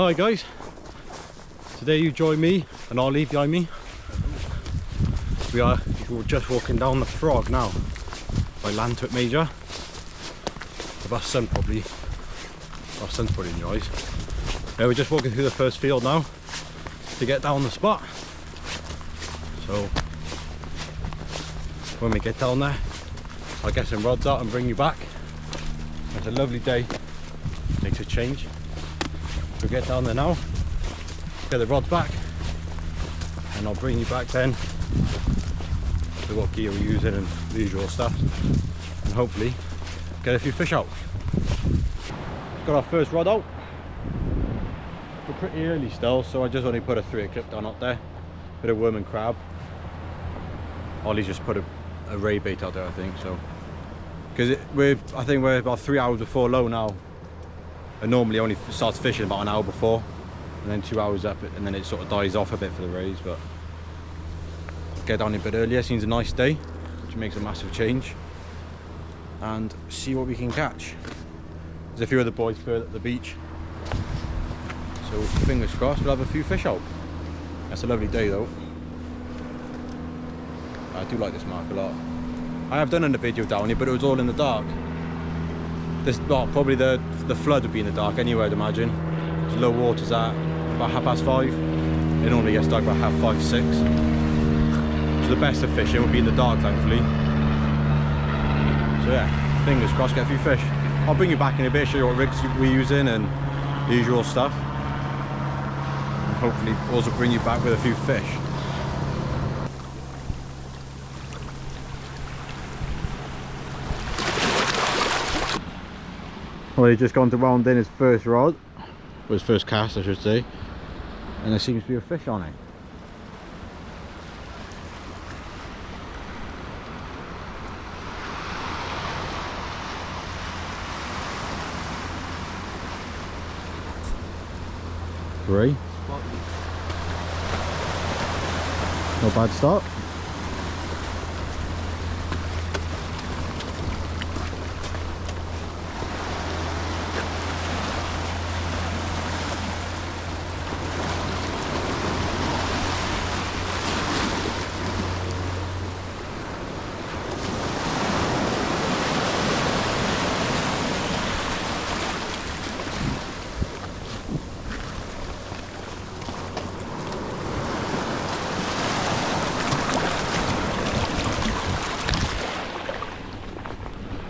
Hi guys, today you join me and Ollie behind me. We're just walking down the Frog now by Lantwick Major. Our son's probably in your eyes. Yeah, we're just walking through the first field now to get down the spot. So when we get down there, I'll get some rods out and bring you back. It's a lovely day, makes a change. We'll get down there now, get the rods back, and I'll bring you back then with what gear we're using and the usual stuff, and hopefully get a few fish out. Got our first rod out. We're pretty early still, so I just only put a 3/8 clip down up there, bit of worm and crab. Ollie's just put a ray bait out there, I think, so because I think we're about 3 hours before low now. It normally only starts fishing about an hour before, and then 2 hours up, and then it sort of dies off a bit for the rays. But get down a bit earlier, seems a nice day, which makes a massive change, and see what we can catch. There's a few other boys further at the beach, so fingers crossed we'll have a few fish out. That's a lovely day though. I do like this mark a lot. I have done a video down here, but it was all in the dark. This, well, probably the flood would be in the dark anyway, I'd imagine. There's low water's at about 5:30. It normally gets dark about 5:30, 6. So the best of fishing would be in the dark, thankfully. So yeah, fingers crossed, get a few fish. I'll bring you back in a bit, show you what rigs we're using and the usual stuff. And hopefully also bring you back with a few fish. Well, he's just gone to round in his first rod, or his first cast I should say, and there seems to be a fish on it. Great. Not bad start.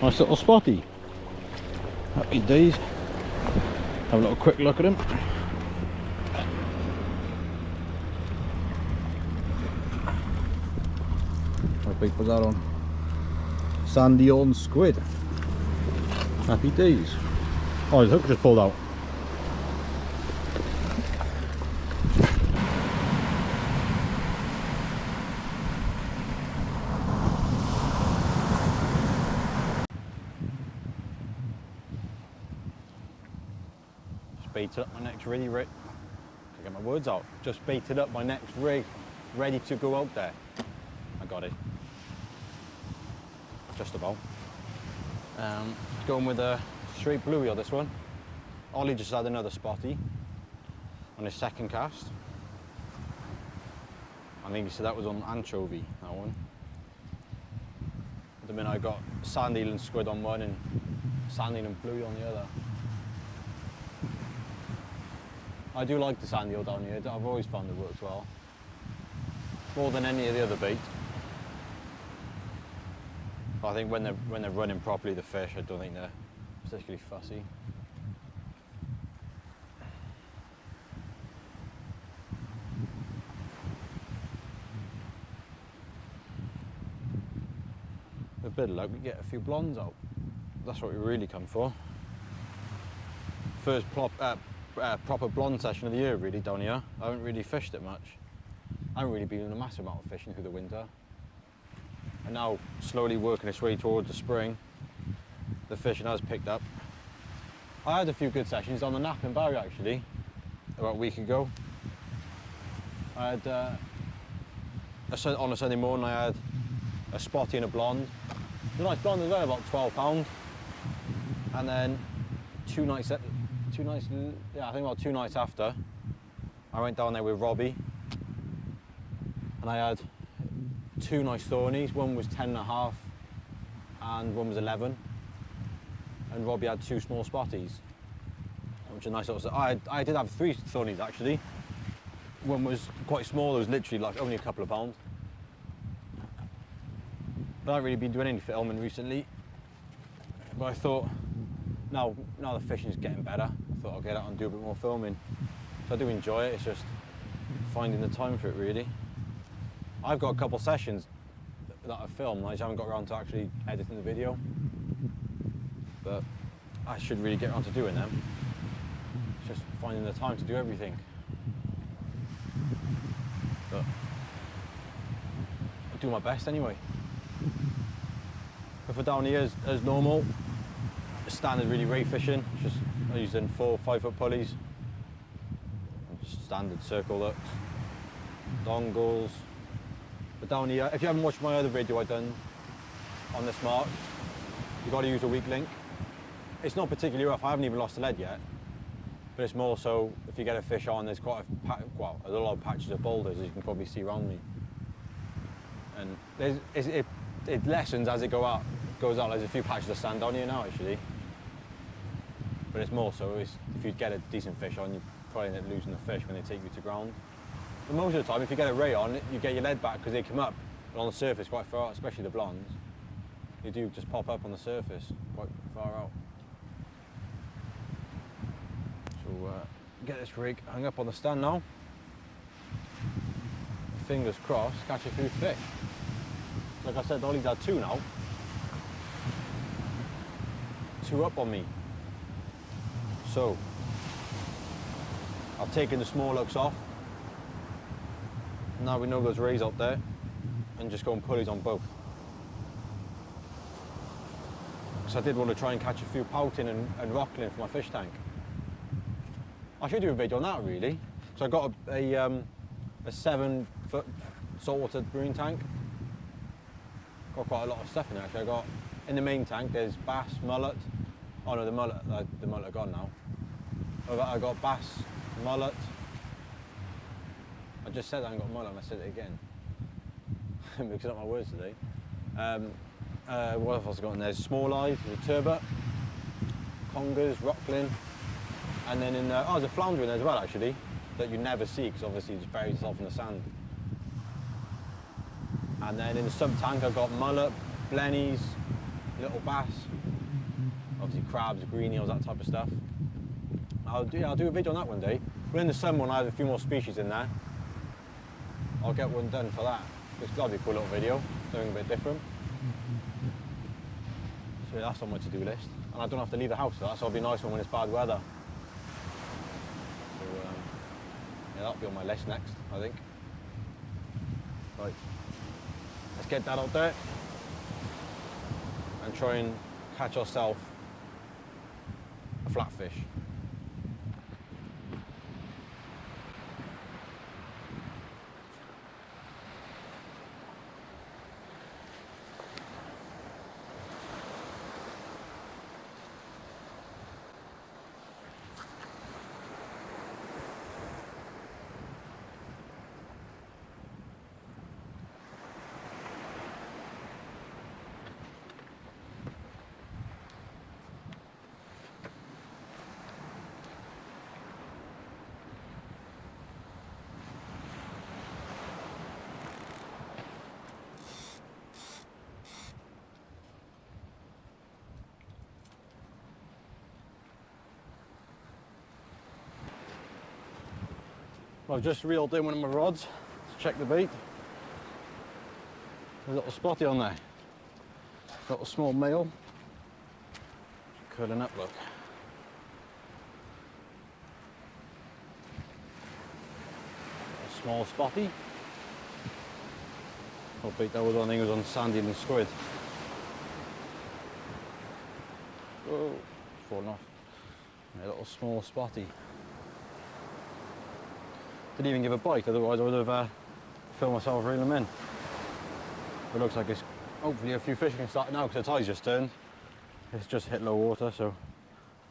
Nice little spotty. Happy days. Have a little quick look at him. What bait was that on? Sandy on squid. Happy days. Oh, his hook just pulled out. Baited up my next rig, to get my words out. Just baited up my next rig, ready to go out there. I got it. Just about. Going with a straight bluey on this one. Ollie just had another spotty on his second cast. I think he said that was on anchovy, that one. At the minute I got sandeel and squid on one and sandeel and bluey on the other. I do like the sandeel down here. I've always found it works well, more than any of the other bait. But I think when they're running properly, the fish, I don't think they're particularly fussy. With a bit of luck, we get a few blondes out. That's what we really come for. First proper blonde session of the year really down here. I haven't really fished it much. I haven't really been in a massive amount of fishing through the winter. And now slowly working its way towards the spring, the fishing has picked up. I had a few good sessions on the Napping Barrier actually, about a week ago. I had, on a Sunday morning I had a spotty and a blonde. It was a nice blonde as well, about £12. And then two nights 2 nights, yeah, I think about 2 nights after, I went down there with Robbie, and I had 2 nice thornies. One was 10.5 and one was 11, and Robbie had 2 small spotties, which are nice little. I did have 3 thornies actually. One was quite small, it was literally like only a couple of pounds. But I haven't really been doing any filming recently, but I thought now the fishing's getting better, I thought I'll get out and do a bit more filming. So I do enjoy it, it's just finding the time for it really. I've got a couple sessions that I've filmed, I just haven't got around to actually editing the video, but I should really get around to doing them. It's just finding the time to do everything. But I do my best anyway. But for down here, as normal, standard really ray fishing, just I'm using 4 or 5 foot pulleys, standard circle hooks, dongles. But down here, if you haven't watched my other video I've done on this mark, you've got to use a weak link. It's not particularly rough, I haven't even lost a lead yet, but it's more so if you get a fish on, there's quite a lot of patches of boulders, as you can probably see around me. And it lessens as it goes out. There's a few patches of sand down here now actually, but it's more so if you get a decent fish on, you probably end up losing the fish when they take you to ground. But most of the time, if you get a ray on, you get your lead back because they come up on the surface quite far out, especially the blondes. They do just pop up on the surface quite far out. So get this rig hung up on the stand now. Fingers crossed, catch a few fish. Like I said, Ollie's had 2 now. 2 up on me. So I've taken the small hooks off. Now we know there's rays out there, and just go and pulleys on both. Because I did want to try and catch a few pouting and rockling for my fish tank. I should do a video on that really. So I got a 7 foot saltwater marine tank. Got quite a lot of stuff in there actually. I got in the main tank there's bass, mullet. Oh no, the mullet are gone now. I got bass, mullet. I just said I haven't got mullet and I said it again. Mixing up my words today. What else have I got in there? There's small eyes, there's a turbot, congers, rockling, and then in there's a flounder in there as well actually, that you never see because obviously it just buries itself in the sand. And then in the sub tank I've got mullet, blennies, little bass, obviously crabs, green eels, that type of stuff. I'll do a video on that one day. But in the summer when I have a few more species in there, I'll get one done for that. It's got to be a cool little video, something a bit different. So that's on my to-do list. And I don't have to leave the house for that, so it'll be a nice one when it's bad weather. So yeah, that'll be on my list next, I think. Right, let's get that out there and try and catch ourselves a flatfish. I've just reeled in one of my rods to check the bait. There's a little spotty on there. Little small male. Curling up, look. A small spotty. I'll beat that with one thing, it was on sandy and squid. Oh, it's fallen off. A little small spotty. Didn't even give a bite, otherwise I would have filmed myself reeling them in. But it looks like it's hopefully a few fish can start now because the tide's just turned. It's just hit low water, so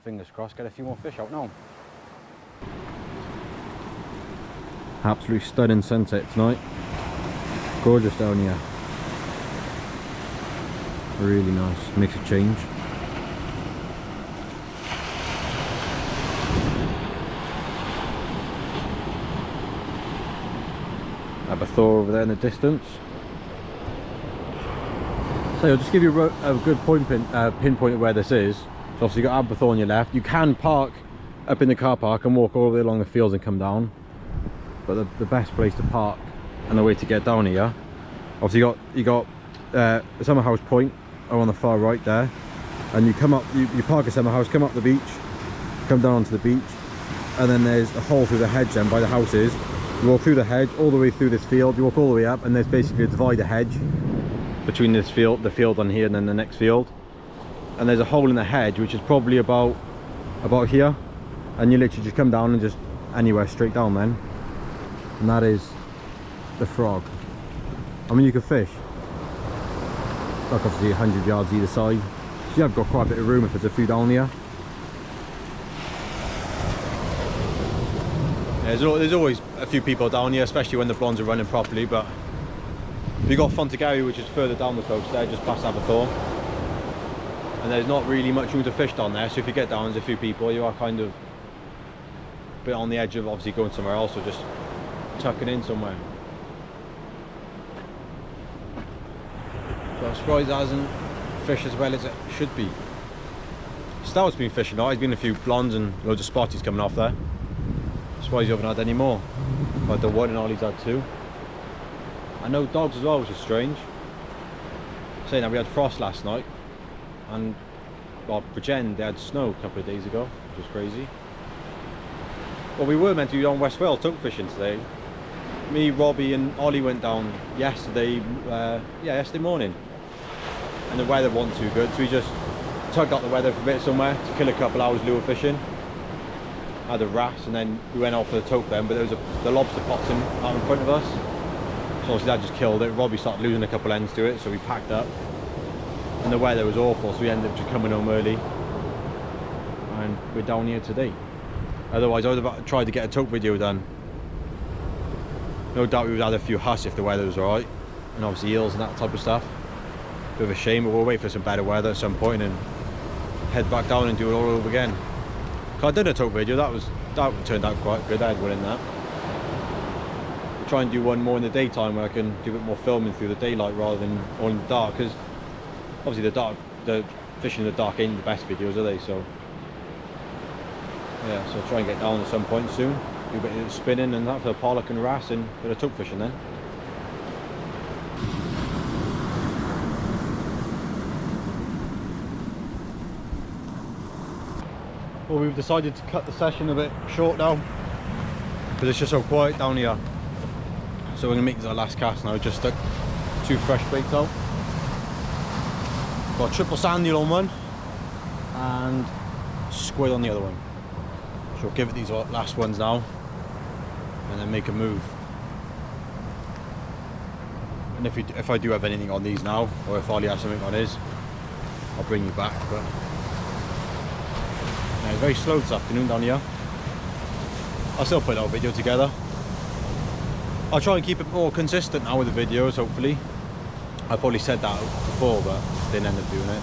fingers crossed, get a few more fish out now. Absolutely stunning sunset tonight. Gorgeous down here. Really nice, makes a change. Thor over there in the distance. So I'll just give you a good pinpoint of where this is. So obviously you've got Aberthorn on your left. You can park up in the car park and walk all the way along the fields and come down. But the best place to park and the way to get down here, obviously you got Summer House Point on the far right there, and you come up, you park at Summer House, come up the beach, come down onto the beach, and then there's a hole through the hedge then by the houses. You walk through the hedge all the way through this field, you walk all the way up, and there's basically a divider hedge between this field, the field on here, and then the next field. And there's a hole in the hedge which is probably about here, and you literally just come down and just anywhere straight down then, and that is the Frog. I mean, you can fish like obviously 100 yards either side, so you have got quite a bit of room if there's a few down here. Yeah, there's always a few people down here, especially when the blondes are running properly, but we've got Fontagary, which is further down the coast there, just past Aberthorn, and there's not really much room to fish down there, so if you get down, there's a few people, you are kind of a bit on the edge of obviously going somewhere else or just tucking in somewhere. So I'm surprised it hasn't fished as well as it should be. Stout's been fishing now, he's been a few blondes and loads of spotties coming off there. Surprised you haven't had any more. Like the one and Ollie's had two. I know dogs as well, which is strange. Saying that we had frost last night, and well, Bridgend, they had snow a couple of days ago, which was crazy. Well, we were meant to be on West Wales toke fishing today. Me, Robbie and Ollie went down yesterday, yesterday morning, and the weather wasn't too good, so we just tugged out the weather for a bit somewhere to kill a couple hours lure fishing. Had a wrasse, and then we went off for the toke then, but there was the lobster popped in out in front of us, so obviously that just killed it. Robbie started losing a couple ends to it, so we packed up, and the weather was awful, so we ended up just coming home early, and we're down here today. Otherwise I would have tried to get a toke video done. No doubt we would have had a few huss if the weather was alright, and obviously eels and that type of stuff. Bit of a shame, but we'll wait for some better weather at some point and head back down and do it all over again. I did a toke video, that turned out quite good. I had one in that. I'll try and do one more in the daytime where I can do a bit more filming through the daylight rather than all in the dark, because obviously the fishing in the dark ain't the best videos, are they? So yeah, so I'll try and get down at some point soon, do a bit of spinning and that for the pollock and wrasse, and a bit of toke fishing then. Well, we've decided to cut the session a bit short now because it's just so quiet down here. So we're going to make this our last cast now. Just stuck 2 fresh baits out. Got a triple sandeel on one and squid on the other one. So we'll give it these last ones now and then make a move. And if I do have anything on these now, or if Ollie has something on his, I'll bring you back. But yeah, it's very slow this afternoon down here. I'll still put a video together. I'll try and keep it more consistent now with the videos, hopefully. I've probably said that before, but didn't end up doing it.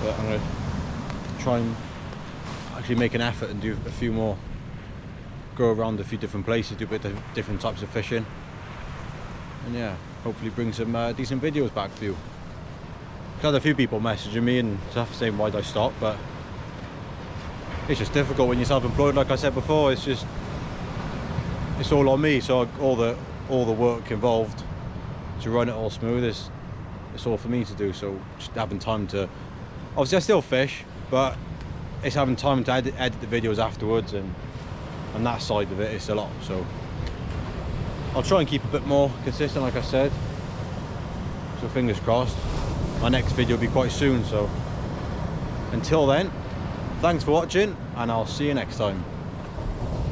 But I'm going to try and actually make an effort and do a few more. Go around a few different places, do a bit of different types of fishing. And yeah, hopefully bring some decent videos back for you. I've had a few people messaging me and stuff saying why'd I stop, but it's just difficult when you're self-employed. Like I said before, it's all on me, so all the work involved to run it all smooth it's all for me to do. So just having time to, obviously I still fish, but it's having time to edit the videos afterwards, and that side of it, it's a lot. So I'll try and keep a bit more consistent, like I said, so fingers crossed my next video will be quite soon. So until then, thanks for watching, and I'll see you next time.